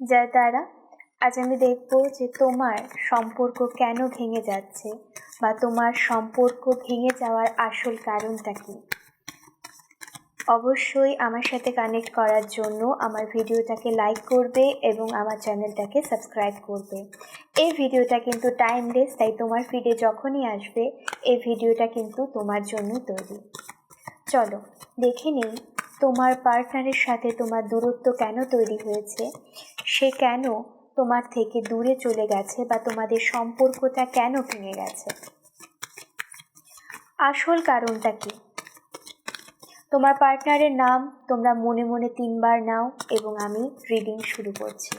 যার দ্বারা আজ আমি দেখব যে তোমার সম্পর্ক কেন ভেঙে যাচ্ছে বা তোমার সম্পর্ক ভেঙে যাওয়ার আসল কারণটা কি। অবশ্যই আমার সাথে কানেক্ট করার জন্য আমার ভিডিওটাকে লাইক করবে এবং আমার চ্যানেলটাকে সাবস্ক্রাইব করবে। এই ভিডিওটা কিন্তু টাইমলেস, তাই তোমার ফিডে যখনই আসবে এই ভিডিওটা কিন্তু তোমার জন্য তৈরি। চলো দেখে নিই তোমার পার্টনারের সাথে তোমার দূরত্ব কেন তৈরি হয়েছে, সে কেন তোমার থেকে দূরে চলে গেছে বা তোমাদের সম্পর্কটা কেন ভেঙে গেছে। আসল কারণটা কি? তোমার পার্টনারের নাম তোমরা মনে মনে 3 বার নাও এবং আমি রিডিং শুরু করছি।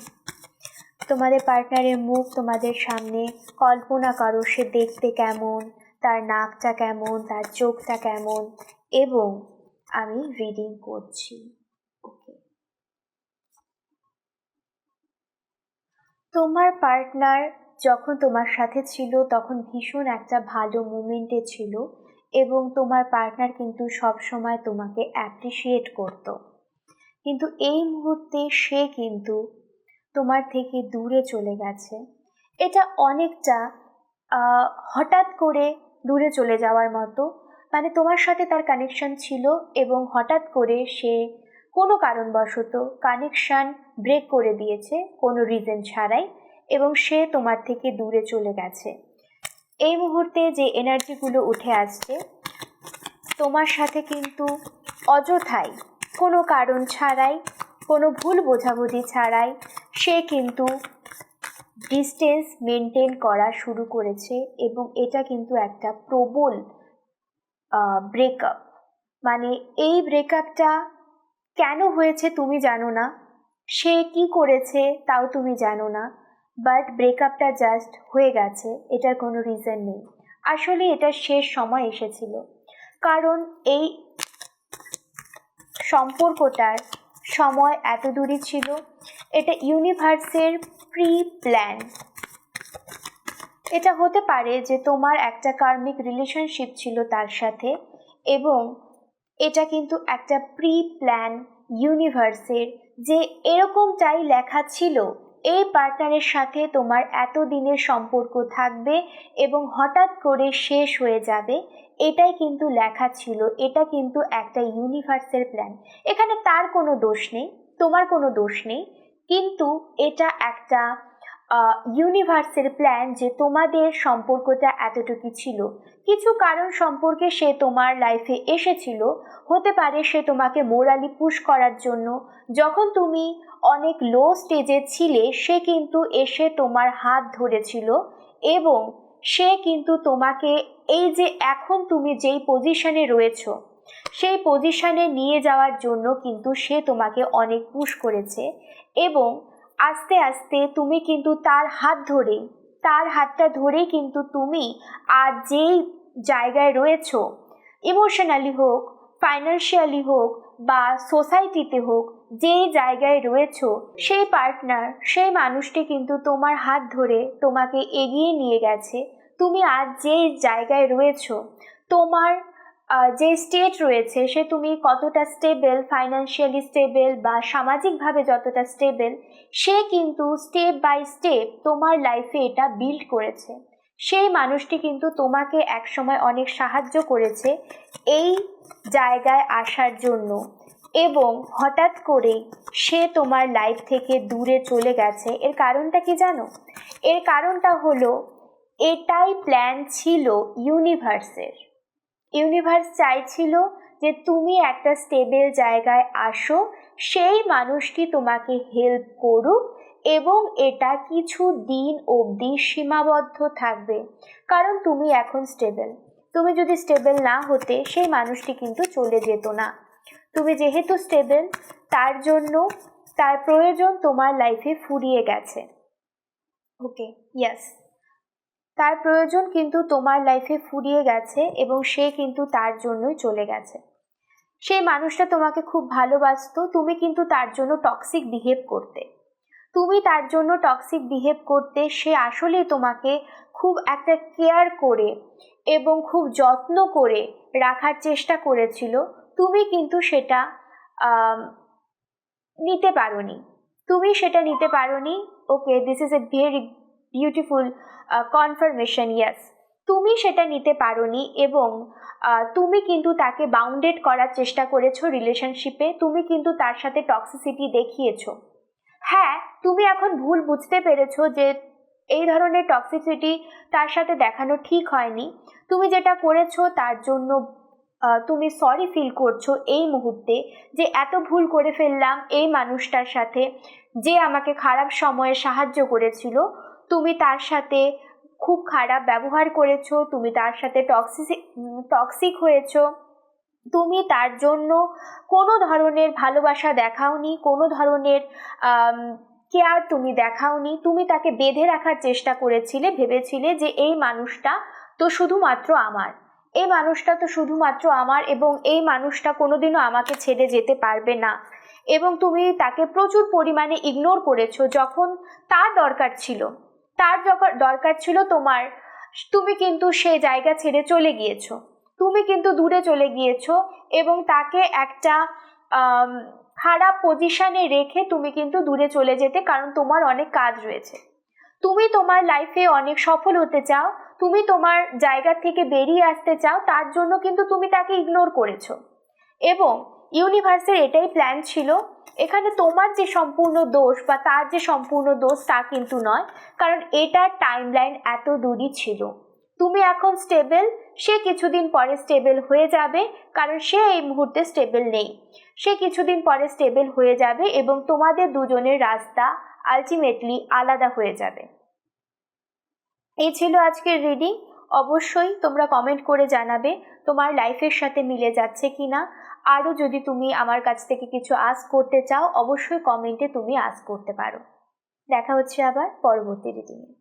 তোমাদের পার্টনারের মুখ তোমাদের সামনে কল্পনা করো, সে দেখতে কেমন, তার নাকটা কেমন, তার চোখটা কেমন, এবং আমি রিডিং করছি। ওকে, তোমার পার্টনার যখন তোমার সাথে ছিল তখন ভীষণ একটা ভালো মুমেন্টে ছিল এবং তোমার পার্টনার কিন্তু সব সময় তোমাকে অ্যাপ্রিসিয়েট করতো। কিন্তু এই মুহূর্তে সে কিন্তু তোমার থেকে দূরে চলে গেছে। এটা অনেকটা হঠাৎ করে দূরে চলে যাওয়ার মতো, মানে তোমার সাথে তার কানেকশন ছিল এবং হঠাৎ করে সে কোনো কারণবশত কানেকশন ব্রেক করে দিয়েছে কোনো রিজন ছাড়াই, এবং সে তোমার থেকে দূরে চলে গেছে। এই মুহূর্তে যে এনার্জিগুলো উঠে আসছে তোমার সাথে কিন্তু অযথাই, কোনো কারণ ছাড়াই, কোনো ভুল বোঝাবুঝি ছাড়াই সে কিন্তু ডিস্টেন্স মেনটেন করা শুরু করেছে এবং এটা কিন্তু একটা প্রবল ব্রেকআপ। মানে এই ব্রেকআপটা কেন হয়েছে তুমি জানো না, সে কি করেছে তাও তুমি জানো না, বাট ব্রেকআপটা জাস্ট হয়ে গেছে, এটার কোনো রিজন নেই। আসলে এটার শেষ সময় এসেছিল, কারণ এই সম্পর্কটার সময় এত দূরই ছিল। এটা ইউনিভার্সের প্রি প্ল্যান। এটা হতে পারে যে তোমার একটা কার্মিক রিলেশনশিপ ছিল তার সাথে, এবং এটা কিন্তু একটা প্রি প্ল্যান ইউনিভার্সের, যে এরকমটাই লেখা ছিল এই পার্টনারের সাথে তোমার এত দিনের সম্পর্ক থাকবে এবং হঠাৎ করে শেষ হয়ে যাবে। এটাই কিন্তু লেখা ছিল, এটা কিন্তু একটা ইউনিভার্সের প্ল্যান। এখানে তার কোনো দোষ নেই, তোমার কোনো দোষ নেই, কিন্তু এটা একটা ইউনিভার্সের প্ল্যান যে তোমাদের সম্পর্কটা এতটুকু ছিল। কিছু কারণ সম্পর্কে সে তোমার লাইফে এসেছিল, হতে পারে সে তোমাকে মোরালি পুশ করার জন্য, যখন তুমি অনেক লো স্টেজে ছিলে সে কিন্তু এসে তোমার হাত ধরেছিল এবং সে কিন্তু তোমাকে এই যে এখন তুমি যেই পজিশনে রয়েছো সেই পজিশনে নিয়ে যাওয়ার জন্য কিন্তু সে তোমাকে অনেক পুশ করেছে, এবং আস্তে আস্তে তুমি কিন্তু তার হাতটা ধরেই কিন্তু তুমি আর যেই জায়গায় রয়েছো, ইমোশনালি হোক, ফাইন্যান্সিয়ালি হোক বা সোসাইটিতে হোক, যেই জায়গায় রয়েছো সেই পার্টনার, সেই মানুষটি কিন্তু তোমার হাত ধরে তোমাকে এগিয়ে নিয়ে গেছে। তুমি আজ যেই জায়গায় রয়েছো, তোমার যে স্টেট রয়েছে, সে তুমি কতটা স্টেবল, ফাইন্যান্সিয়ালি স্টেবল বা সামাজিকভাবে যতটা স্টেবল, সে কিন্তু স্টেপ বাই স্টেপ তোমার লাইফে এটা বিল্ড করেছে। সেই মানুষটি কিন্তু তোমাকে একসময় অনেক সাহায্য করেছে এই জায়গায় আসার জন্য, এবং হঠাৎ করেই সে তোমার লাইফ থেকে দূরে চলে গেছে। এর কারণটা কি জানো? এর কারণটা হলো এটাই প্ল্যান ছিল ইউনিভার্সের। ইউনিভার্স চাইছিল যে তুমি একটা স্টেবল জায়গায় আসো, সেই মানুষটি তোমাকে হেল্প করুক, এবং এটা কিছু দিন অবধি সীমাবদ্ধ থাকবে, কারণ তুমি এখন স্টেবল। তুমি যদি স্টেবল না হতে সেই মানুষটি কিন্তু চলে যেত না। তুমি যেহেতু স্টেবল, তার জন্য তার প্রয়োজন তোমার লাইফে ফুরিয়ে গেছে। ওকে, ইয়েস, তার প্রয়োজন কিন্তু তোমার লাইফে ফুরিয়ে গেছে এবং সে কিন্তু তার জন্যই চলে গেছে। সেই মানুষটা তোমাকে খুব ভালোবাসতো, তুমি কিন্তু তার জন্য টক্সিক বিহেভ করতে। সে আসলেই তোমাকে খুব একটা কেয়ার করে এবং খুব যত্ন করে রাখার চেষ্টা করেছিল, তুমি কিন্তু সেটা নিতে পারোনি। তুমি সেটা নিতে পারোনি। Okay, this is a very beautiful confirmation. Yes, তুমি সেটা নিতে পারোনি এবং তুমি কিন্তু তাকে বাউন্ডেড করার চেষ্টা করেছো রিলেশনশিপে। তুমি কিন্তু তার সাথে টক্সিসিটি দেখিয়েছো। হ্যাঁ, তুমি এখন ভুল বুঝতে পেরেছো যে এই ধরনের টক্সিসিটি তার সাথে দেখানো ঠিক হয়নি। তুমি যেটা করেছো তার জন্য তুমি সরি ফিল করছো এই মুহূর্তে, যে এত ভুল করে ফেললাম এই মানুষটার সাথে, যে আমাকে খারাপ সময়ে সাহায্য করেছিল। তুমি তার সাথে খুব খারাপ ব্যবহার করেছো, তুমি তার সাথে টক্সিক হয়েছো। তুমি তার জন্য কোনো ধরনের ভালোবাসা দেখাওনি, কোনো ধরনের কেয়ার তুমি দেখাওনি। তুমি তাকে বেঁধে রাখার চেষ্টা করেছিলে, ভেবেছিলে যে এই মানুষটা তো শুধুমাত্র আমার, এই মানুষটা তো শুধুমাত্র আমার এবং এই মানুষটা কোনোদিনও আমাকে ছেড়ে যেতে পারবে না। এবং তুমি তাকে প্রচুর পরিমাণে ইগনোর করেছো যখন তার দরকার ছিল, তার যখন দরকার ছিল তোমার, তুমি কিন্তু সে জায়গা ছেড়ে চলে গিয়েছো। তুমি কিন্তু দূরে চলে গিয়েছো এবং তাকে একটা খারাপ পজিশনে রেখে তুমি কিন্তু দূরে চলে যেতে, কারণ তোমার অনেক কাজ রয়েছে। তুমি তোমার লাইফে অনেক সফল হতে চাও, তুমি তোমার জায়গা থেকে বেরিয়ে আসতে চাও, তার জন্য কিন্তু তুমি তাকে ইগনোর করেছো। এবং ইউনিভার্সের এটাই প্ল্যান ছিল। এখানে তোমার যে সম্পূর্ণ দোষ বা তার যে সম্পূর্ণ দোষ তা কিন্তু নয়, কারণ এটার টাইমলাইন এত দূরই ছিল। তুমি এখন স্টেবল, সে কিছুদিন পরে স্টেবল হয়ে যাবে, কারণ সে এই মুহূর্তে স্টেবল নেই। সে কিছুদিন পরে স্টেবল হয়ে যাবে এবং তোমাদের দুজনের রাস্তা আলটিমেটলি আলাদা হয়ে যাবে। এই ছিল আজকের রিডিং। অবশ্যই তোমরা কমেন্ট করে জানাবে তোমার লাইফের সাথে মিলে যাচ্ছে কিনা। আরও যদি তুমি আমার কাছ থেকে কিছু আস্ক করতে চাও, অবশ্যই কমেন্টে তুমি আস্ক করতে পারো। দেখা হচ্ছে আবার পরবর্তী রিডিংয়ে।